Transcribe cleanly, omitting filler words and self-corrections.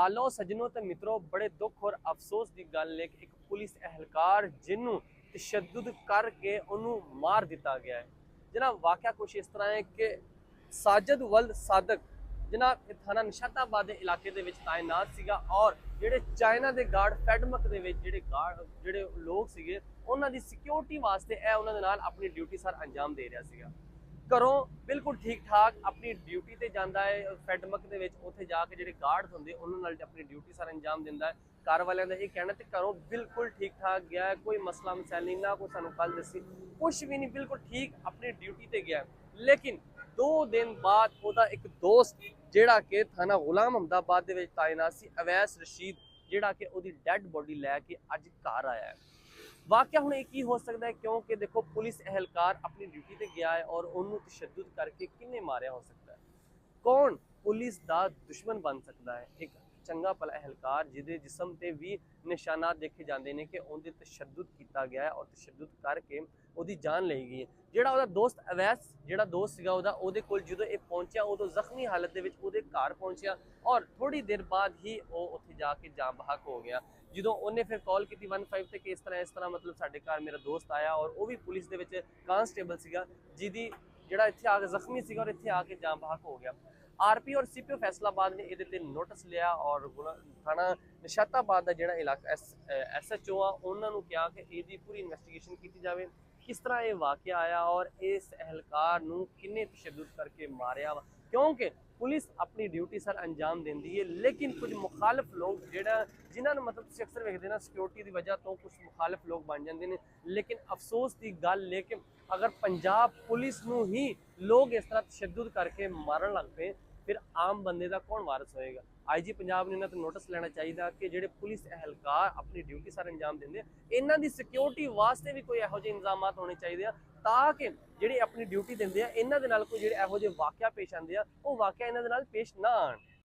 लो सज्जनों ते मित्रों, बड़े दुख और अफसोस की गल है कि एक पुलिस एहलकार जिन्हों तशद्दुद करके उन्होंने मार दिता गया है। जनाब वाक़या कुछ इस तरह है कि साजिद वल्द सादक जनाब थाना निशाताबाद के इलाके दे विच तैनात सीगा और ਜਿਹੜੇ ਚਾਈਨਾ ਦੇ ਗਾਰਡ ਫੈਡਮਕ ਦੇ ਵਿੱਚ ਜਿਹੜੇ ਲੋਕ ਸੀਗੇ ਉਹਨਾਂ ਦੀ ਸਿਕਿਉਰਿਟੀ ਵਾਸਤੇ ਇਹ ਉਹਨਾਂ ਦੇ ਨਾਲ ਆਪਣੀ ਡਿਊਟੀ ਸਰ ਅੰਜਾਮ ਦੇ ਰਿਹਾ ਸੀਗਾ। ਘਰੋਂ ਬਿਲਕੁਲ ਠੀਕ ਠਾਕ ਆਪਣੀ ਡਿਊਟੀ ਤੇ ਜਾਂਦਾ ਹੈ ਫੈਡਮਕ ਦੇ ਵਿੱਚ, ਉੱਥੇ ਜਾ ਕੇ ਜਿਹੜੇ ਗਾਰਡਸ ਹੁੰਦੇ ਉਹਨਾਂ ਨਾਲ ਆਪਣੀ ਡਿਊਟੀ ਸਰ ਅੰਜਾਮ ਦਿੰਦਾ ਹੈ। ਕਾਰ ਵਾਲਿਆਂ ਦਾ ਇਹ ਕਹਿਣਾ ਤੇ ਘਰੋਂ ਬਿਲਕੁਲ ਠੀਕ ਠਾਕ ਗਿਆ, ਕੋਈ ਮਸਲਾ ਮਸੈਲ ਨਾ ਕੋਈ ਸਾਨੂੰ ਕੱਲ ਦੱਸੀ ਕੁਝ ਵੀ ਨਹੀਂ, ਬਿਲकुल ठीक अपनी ड्यूटी ते गया। लेकिन 2 दिन बाद ਉਹਦਾ ਇੱਕ ਦੋਸਤ ਜਿਹੜਾ ਕਿ ਥਾਣਾ ਗੁਲਾਮ ਅਹਿਮਦਾਬਾਦ ਦੇ ਵਿੱਚ ਤਾਇਨਾਤ ਸੀ, ਅਵੈਸ ਰਸ਼ੀਦ, ਜਿਹੜਾ ਕਿ ਉਹਦੀ ਡੈਡ ਬੋਡੀ ਲੈ ਕੇ ਅੱਜ ਘਰ ਆਇਆ ਹੈ। वाकया हुण की हो सकता है क्योंकि देखो पुलिस एहलकार अपनी ड्यूटी ते गया है और उन्होंने तशद्दुद करके किन्ने मारिया हो सकता है। कौन पुलिस दा दुश्मन बन सकता है? एक चंगा भला एहलकार जिहदे जिस्म ते भी निशानात देखे जाते हैं कि उनके तशद्दुद किया गया है और तशद्दुद करके ਉਹਦੀ जान ली गई है। ਜਿਹੜਾ ਉਹਦਾ ਦੋਸਤ ਅਵੈਸ ਜਿਹੜਾ ਦੋਸਤ ਸੀਗਾ ਉਹਦੇ ਕੋਲ ਜਦੋਂ ਇਹ ਪਹੁੰਚਿਆ ਉਦੋਂ ਜ਼ਖਮੀ ਹਾਲਤ ਦੇ ਵਿੱਚ ਉਹਦੇ ਘਰ ਪਹੁੰਚਿਆ ਔਰ ਥੋੜੀ ਦੇਰ ਬਾਅਦ ਹੀ ਉਹ ਉੱਥੇ ਜਾ ਕੇ ਜਾਨ ਬਹਕ ਹੋ ਗਿਆ। ਜਦੋਂ ਉਹਨੇ ਫਿਰ ਕਾਲ ਕੀਤੀ 15 ਤੇ ਕਿ ਇਸ ਤਰ੍ਹਾਂ ਮਤਲਬ ਸਾਡੇ ਘਰ ਮੇਰਾ ਦੋਸਤ ਆਇਆ ਔਰ ਉਹ ਵੀ ਪੁਲਿਸ ਦੇ ਵਿੱਚ ਕਾਂਸਟੇਬਲ ਸੀਗਾ ਜਿਹਦੀ ਜਿਹੜਾ ਇੱਥੇ ਆ ਕੇ ਜ਼ਖਮੀ ਸੀਗਾ ਔਰ ਇੱਥੇ ਆ ਕੇ ਜਾਨ ਬਹਕ ਹੋ ਗਿਆ। आरपी और सीपीओ फैसलाबाद ने ये नोटिस लिया और थाना निशाताबाद का जो इलाका SHO आ उन्होंने कहा कि ये पूरी इन्वेस्टिगेशन की जाए, किस तरह ये वाकया आया और इस एहलकार नूं किन्ने तशद्दुद करके मारिया वा। क्योंकि पुलिस अपनी ड्यूटी सर अंजाम देंदी है, लेकिन कुछ मुखालिफ लोग जिन्होंने मतलब तुसीं अक्सर वेखदे ना सिक्योरिटी की वजह तो कुछ मुखालिफ लोग बन जाते हैं। लेकिन अफसोस की गल है कि अगर पंजाब पुलिस नूं ही लोग इस तरह तशद्दुद करके मारन लग पे फिर आम बंदे का कौन वारिस होएगा। IG पंजाब ने इन्हां ते नोटिस लेना चाहिए कि जिहड़े पुलिस एहलकार अपनी ड्यूटी सर अंजाम देंदे इन्हां दी सिक्योरिटी वास्ते भी कोई इहो जिहे इंतजामात होने चाहिए ताकि जिहड़े अपनी ड्यूटी देंदे आ इन्हां दे नाल कोई जिहड़े इहो जिहे वाकया पेश आंदे आ वो वाकया इन्हां दे नाल पेश ना आण।